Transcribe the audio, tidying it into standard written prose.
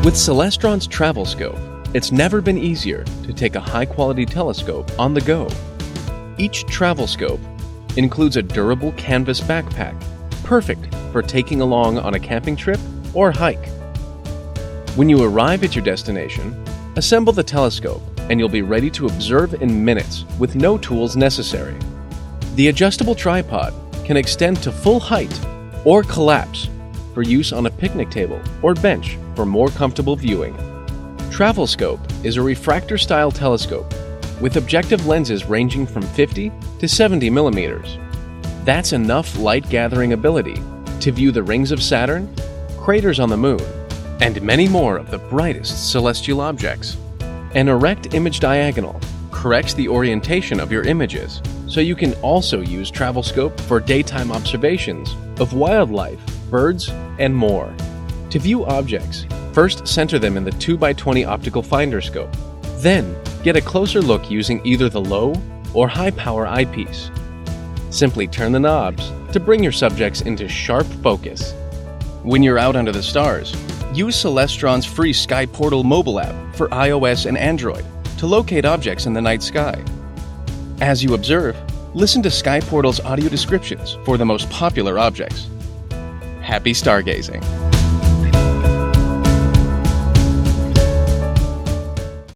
With Celestron's TravelScope, it's never been easier to take a high-quality telescope on the go. Each TravelScope includes a durable canvas backpack, perfect for taking along on a camping trip or hike. When you arrive at your destination, assemble the telescope and you'll be ready to observe in minutes with no tools necessary. The adjustable tripod can extend to full height or collapse for use on a picnic table or bench for more comfortable viewing. TravelScope is a refractor-style telescope with objective lenses ranging from 50 to 70 millimeters. That's enough light-gathering ability to view the rings of Saturn, craters on the Moon, and many more of the brightest celestial objects. An erect image diagonal corrects the orientation of your images, so you can also use TravelScope for daytime observations of wildlife, birds, and more. To view objects, first center them in the 2x20 optical finder scope. Then, get a closer look using either the low or high power eyepiece. Simply turn the knobs to bring your subjects into sharp focus. When you're out under the stars, use Celestron's free Sky Portal mobile app for iOS and Android to locate objects in the night sky. As you observe, listen to Sky Portal's audio descriptions for the most popular objects. Happy stargazing!